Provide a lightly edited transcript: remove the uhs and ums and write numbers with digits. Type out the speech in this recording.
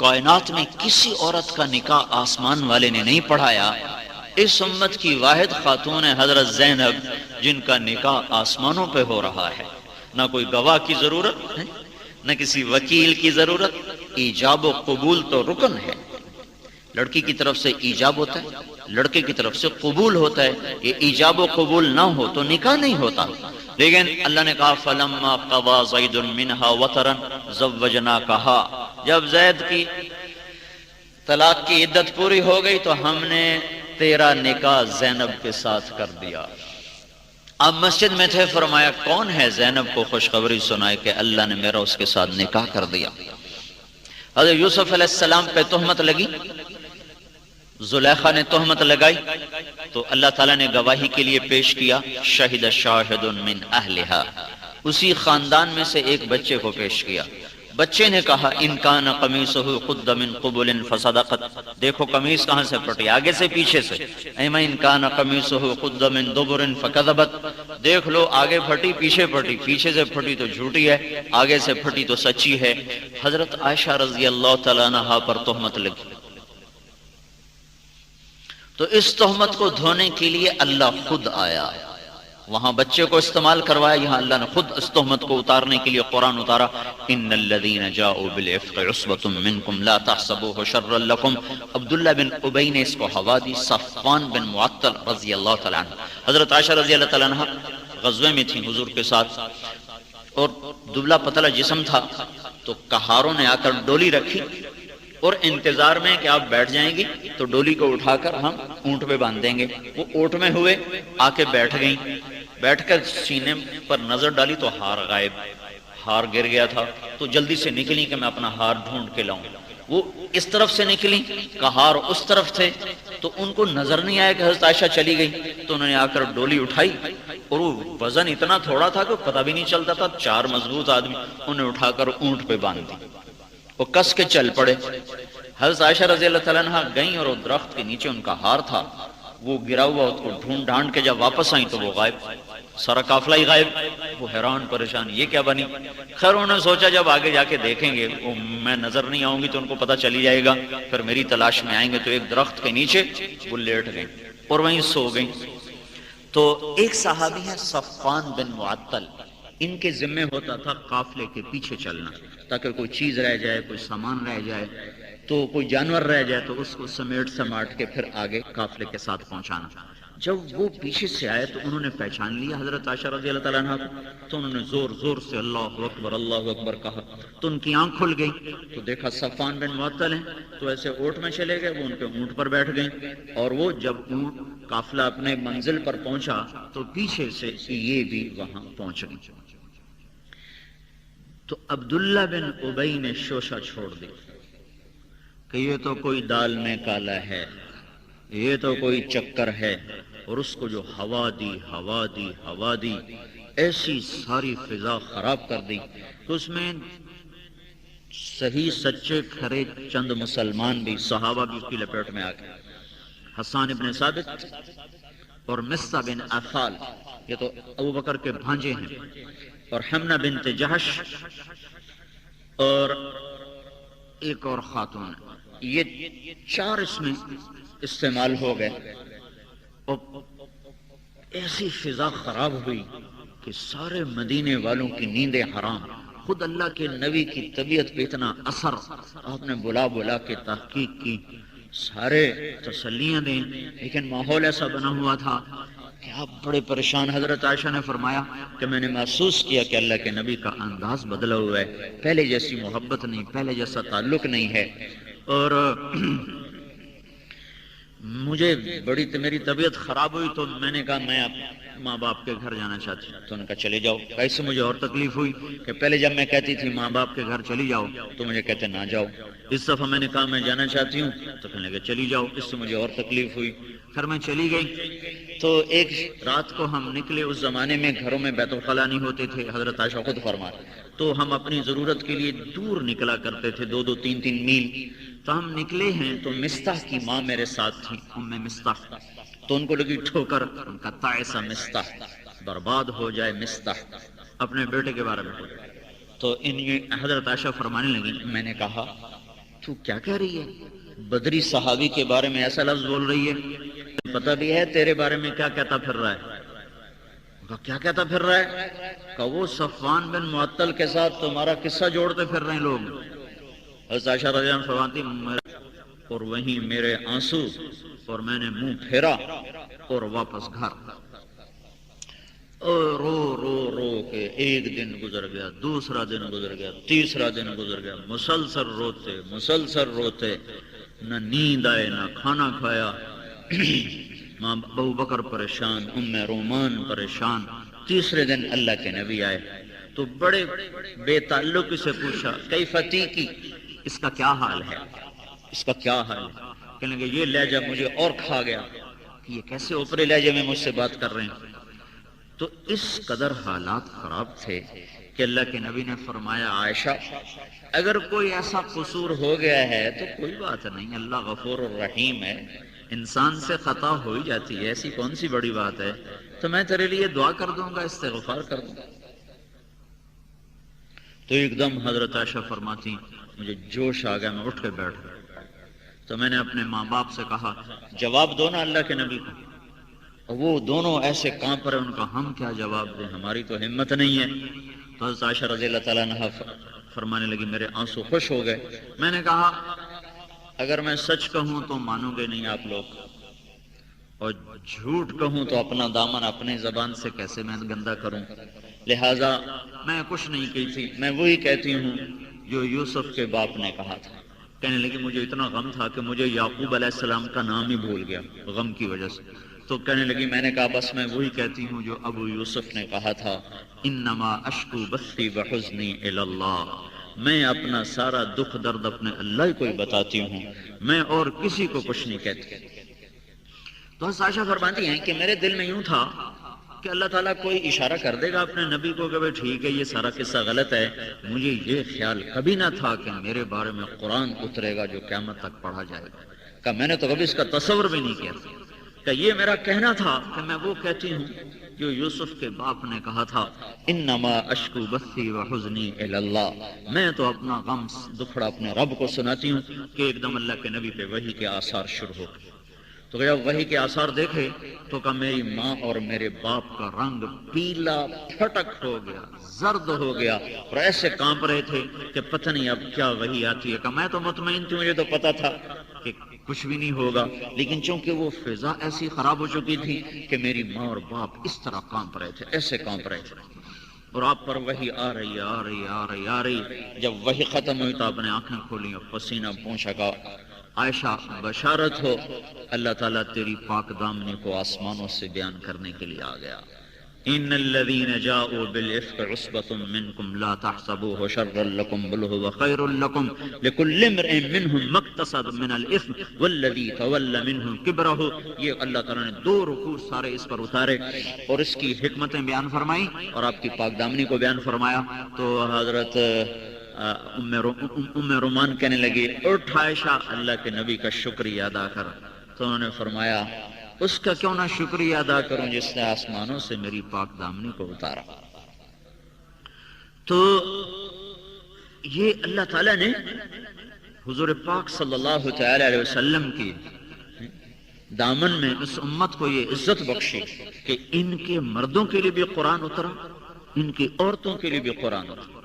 کائنات میں کسی عورت کا نکاح آسمان والے نے نہیں پڑھایا، اس امت کی واحد خاتون ہے حضرت زینب، جن کا نکاح آسمانوں پہ ہو رہا ہے۔ نہ کوئی گواہ کی ضرورت ہے، نہ کسی وکیل کی ضرورت، ایجاب و قبول تو رکن ہے۔ لڑکی کی طرف سے ایجاب ہوتا ہے، لڑکے کی طرف سے قبول ہوتا ہے۔ یہ ایجاب و قبول نہ ہو تو نکاح نہیں ہوتا۔ لیکن اللہ نے کہا فَلَمَّا قَضَى زَيْدٌ مِّنْهَا وَطَرًا زَوَّجْنَاكَهَا، جب زید کی طلاق کی عدت پوری ہو گئی تو ہم نے تیرا نکاح زینب کے ساتھ کر دیا۔ اب مسجد میں تھے، فرمایا کون ہے زینب کو خوشخبری سنائے کہ اللہ نے میرا اس کے ساتھ نکاح کر دیا۔ حضرت یوسف علیہ السلام پہ تہمت لگی، زلیخا نے تہمت لگائی تو اللہ تعالیٰ نے گواہی کے لیے پیش کیا شہد شاہد من اہلہا، اسی خاندان میں سے ایک بچے کو پیش کیا۔ بچے نے کہا ان کان قمیصہ قد من قبل فصدقت، دیکھو قمیص کہاں سے پھٹی، آگے سے پیچھے سے۔ ایما ان کان قمیصہ قد من دبر فکذبت، دیکھ لو آگے پھٹی پیچھے پھٹی، پیچھے سے پھٹی تو جھوٹی ہے، آگے سے پھٹی تو سچی ہے۔ حضرت عائشہ رضی اللہ تعالیٰ عنہا پر تہمت لگی، تو اس تہمت کو دھونے کے لیے اللہ خود آیا، وہاں بچے کو استعمال کروایا، یہاں اللہ نے خود اس تہمت کو اتارنے کے لیے قرآن اتارا ان الذین جاؤوا بالعفق عصبۃ منکم لا تحسبوه شرا لکم۔ عبداللہ بن ابی نے اس کو ہوا دی، صفوان بن معطل رضی اللہ تعالیٰ عنہ۔ حضرت عائشہ رضی اللہ تعالیٰ عنہ غزوے میں تھیں حضور کے ساتھ، اور دبلا پتلا جسم تھا، تو کہاروں نے آ کر ڈولی رکھی اور انتظار میں کہ آپ بیٹھ جائیں گی تو ڈولی کو اٹھا کر ہم اونٹ پہ باندھ دیں گے۔ وہ اونٹ میں ہوئے، آ کے بیٹھ گئیں، بیٹھ کر سینے پر نظر ڈالی تو ہار غائب، ہار گر گیا تھا، تو جلدی سے نکلی کہ میں اپنا ہار ڈھونڈ کے لاؤں۔ وہ اس طرف سے نکلی، کہار اس طرف تھے، تو ان کو نظر نہیں آیا کہ حضرت عائشہ چلی گئی، تو انہوں نے آ کر ڈولی اٹھائی، اور وہ وزن اتنا تھوڑا تھا کہ پتہ بھی نہیں چلتا تھا، 4 مضبوط آدمی انہیں اٹھا کر اونٹ پہ باندھ دی، وہ کس کے چل پڑے۔ حضرت عائشہ رضی اللہ تعالیٰ عنہ گئیں اور وہ درخت کے نیچے ان کا ہار تھا، وہ گرا ہوا، اس کو ڈھونڈ ڈھانڈ کے جب واپس آئیں تو وہ غائب، سارا قافلہ ہی غائب۔ وہ حیران پریشان، یہ کیا بنی؟ خیر انہوں نے سوچا جب آگے جا کے دیکھیں گے، میں نظر نہیں آؤں گی تو ان کو پتہ چلی جائے گا، پھر میری تلاش میں آئیں گے، تو ایک درخت کے نیچے وہ لیٹ گئیں اور وہیں سو گئیں۔ تو ایک صحابی ہے صفوان بن معطل، ان کے ذمہ ہوتا تھا قافلے کے پیچھے چلنا، تاکہ کوئی چیز رہ جائے، کوئی سامان رہ جائے، تو کوئی جانور رہ جائے تو اس کو سمیٹ سماٹ کے پھر آگے قافلے کے ساتھ پہنچانا۔ جب وہ پیچھے سے آئے تو انہوں نے پہچان لیا حضرت عائشہ رضی اللہ تعالیٰ عنہ کو، تو انہوں نے زور زور سے اللہ اکبر کہا، تو ان کی آنکھ کھل گئی، تو دیکھا صفوان بن معطل ہیں، تو ایسے اونٹ میں چلے گئے، وہ ان کے اونٹ پر بیٹھ گئے، اور وہ جب اونٹ قافلہ اپنے منزل پر پہنچا تو پیچھے سے یہ بھی وہاں پہنچ گئی۔ تو عبداللہ بن ابی نے شوشہ چھوڑ دی کہ یہ تو کوئی دال میں کالا ہے، یہ تو کوئی چکر ہے، اور اس کو جو ہوا دی، ایسی ساری فضا خراب کر دی کہ اس میں صحیح سچے کھرے چند مسلمان بھی، صحابہ بھی اس کی لپیٹ میں آ گئے۔ حسان ابن ثابت اور مصعب بن عفال، یہ تو ابو بکر کے بھانجے ہیں، اور حمنہ بنت جہش اور ایک اور خاتون، یہ 4 اس میں استعمال ہو گئے، اور ایسی فضا خراب ہوئی کہ سارے مدینے والوں کی نیندیں حرام۔ خود اللہ کے نبی کی طبیعت پہ اتنا اثر، آپ نے بلا کے تحقیق کی، سارے تسلیاں دیں، لیکن ماحول ایسا بنا ہوا تھا کہ آپ بڑے پریشان۔ حضرت عائشہ نے فرمایا کہ میں نے محسوس کیا کہ اللہ کے نبی کا انداز بدلا ہوا ہے، پہلے جیسی محبت نہیں، پہلے جیسا تعلق نہیں ہے، اور مجھے میری طبیعت خراب ہوئی تو میں نے کہا میں ماں باپ کے گھر جانا چاہتی ہوں، تو انہوں نے کہا چلے جاؤ۔ کیسے مجھے اور تکلیف ہوئی کہ پہلے جب میں کہتی تھی ماں باپ کے گھر چلی جاؤ تو مجھے کہتے نہ جاؤ، اس دفعہ میں نے کہا میں جانا چاہتی ہوں تو کہنے لگے چلی جاؤ، اس سے مجھے اور تکلیف ہوئی، پھر میں چلی گئی۔ تو ایک رات کو ہم نکلے، اس زمانے میں گھروں میں بیت الخلاء نہیں ہوتے تھے، حضرت عائشہ خود فرماتے، تو ہم اپنی ضرورت کے لیے دور نکلا کرتے تھے، 2-2 3-3 میل۔ تو ہم نکلے ہیں تو مستح کی ماں میرے ساتھ تھی، مستح، تو ان کو لگی ٹھوکر، ان کا تعیسہ مستح، برباد ہو جائے مستح، اپنے بیٹے کے بارے میں۔ تو حضرت عائشہ فرمانے لگی، میں نے کہا تو کیا کہہ رہی ہے؟ بدری صحابی کے بارے میں ایسا لفظ بول رہی ہے، پتہ بھی ہے تیرے بارے میں کیا کہتا پھر رہا ہے؟ کیا کہتا پھر رہا ہے؟ کہ وہ صفوان بن معطل کے ساتھ تمہارا قصہ جوڑتے پھر رہے ہیں لوگ۔ حضرت عائشہ رضی اللہ عنہا فرماتی اور وہیں میرے آنسو، اور میں نے منہ پھیرا اور واپس گھر، اور رو رو رو کے ایک دن گزر گیا، دوسرا دن گزر گیا، تیسرا دن گزر گیا، مسلسل روتے، نہ نیند آئے نہ کھانا کھایا۔ ماں ابو بکر پریشان، ام رومان پریشان۔ تیسرے دن اللہ کے نبی آئے تو بڑے بے تعلق سے پوچھا کیف تیکی، اس کا کیا حال ہے، اس کا کیا حال ہے؟ کہنے لگے یہ لہجہ مجھے اور کھا گیا کہ یہ کیسے اوپرے لہجے میں مجھ سے بات کر رہے ہیں۔ تو اس قدر حالات خراب تھے کہ اللہ کے نبی نے فرمایا عائشہ اگر کوئی ایسا قصور ہو گیا ہے تو کوئی بات نہیں، اللہ غفور الرحیم ہے، انسان سے خطا ہو ہی جاتی ہے، ایسی کون سی بڑی بات ہے، تو میں تیرے لیے دعا کر دوں گا، استغفار کر دوں گا۔ تو ایک دم حضرت عائشہ فرماتی مجھے جوش آ گیا، میں اٹھ کے بیٹھ گیا۔ تو میں نے اپنے ماں باپ سے کہا جواب دو نا اللہ کے نبی کو۔ وہ دونوں ایسے کانپ رہے، ان کا ہم کیا جواب دیں، ہماری تو ہمت نہیں ہے۔ تو حضرت عائشہ رضی اللہ تعالیٰ عنہا فرمانے لگی میرے آنسو خوش ہو گئے۔ میں نے کہا اگر میں سچ کہوں تو مانو گے نہیں آپ لوگ، اور جھوٹ کہوں تو اپنا دامن اپنی زبان سے کیسے میں گندا کروں، لہٰذا میں کچھ نہیں کی تھی، میں وہی کہتی ہوں جو یوسف کے باپ نے کہا تھا۔ کہنے لگی مجھے اتنا غم تھا کہ مجھے یعقوب علیہ السلام کا نام ہی بھول گیا غم کی وجہ سے۔ تو کہنے لگی میں نے کہا بس میں وہی کہتی ہوں جو ابو یوسف نے کہا تھا، انما اشکو بثی وحزنی الی اللہ، میں اپنا سارا دکھ درد اپنے اللہ کو ہی بتاتی ہوں، میں اور کسی کو کچھ نہیں کہتی۔ تو عائشہ فرماتی ہیں کہ میرے دل میں یوں تھا کہ اللہ تعالیٰ کوئی اشارہ کر دے گا اپنے نبی کو کہ بھئی ٹھیک ہے یہ سارا قصہ غلط ہے۔ مجھے یہ خیال کبھی نہ تھا کہ میرے بارے میں قرآن اترے گا جو قیامت تک پڑھا جائے گا، کہ میں نے تو کبھی اس کا تصور بھی نہیں کیا تھا، کہ یہ میرا کہنا تھا کہ میں وہ کہتی ہوں جو یوسف کے باپ نے کہا تھا انما اشکو بثی وحزنی الی اللہ، میں تو اپنا غم دکھڑا اپنے رب کو سناتی ہوں۔ کہ ایک دم اللہ کے نبی پہ وحی کے آثار شروع ہو گئے۔ تو جب وحی کے آثار دیکھے تو کہ میری ماں اور میرے باپ کا رنگ پیلا پھٹک ہو گیا، زرد ہو گیا، اور ایسے کانپ رہے تھے کہ پتہ نہیں اب کیا وحی آتی ہے۔ کہ میں تو مطمئن تھی، مجھے تو پتا تھا کہ کچھ بھی نہیں ہوگا، لیکن چونکہ وہ فضا ایسی خراب ہو چکی تھی کہ میری ماں اور باپ اس طرح کانپ رہے تھے، ایسے کانپ رہے تھے، اور آپ پر وحی آ رہی آ رہی آ رہی آ رہی۔ جب وحی ختم ہوئی تو آپ نے آنکھیں کھولی اور پسینہ پوچھا کہ عائشہ بشارت ہو، اللہ تعالیٰ تیری پاک دامنی کو آسمانوں سے بیان کرنے کے لیے آ گیا۔ ان الذين جاءوا بالافك عصبة منكم لا تحسبوه شرا لكم بل هو خير لكم لكل امرئ منهم ما اكتسب من الاثم والذي تولى منهم كبره۔ یہ اللہ تعالیٰ نے دو رکوع سارے اس پر اتارے اور اس کی حکمتیں بیان فرمائی اور آپ کی پاک دامنی کو بیان فرمایا۔ تو حضرت ام رومان کہنے لگی اٹھ عائشہ اللہ کے نبی کا شکریہ ادا کر۔ تو انہوں نے فرمایا اس کا کیوں نہ شکریہ ادا کروں جس نے آسمانوں سے میری پاک دامنی کو اتارا۔ تو یہ اللہ تعالیٰ نے حضور پاک صلی اللہ تعالی علیہ وسلم کی دامن میں اس امت کو یہ عزت بخشی کہ ان کے مردوں کے لیے بھی قرآن اترا، ان کی عورتوں کے لیے بھی قرآن اترا۔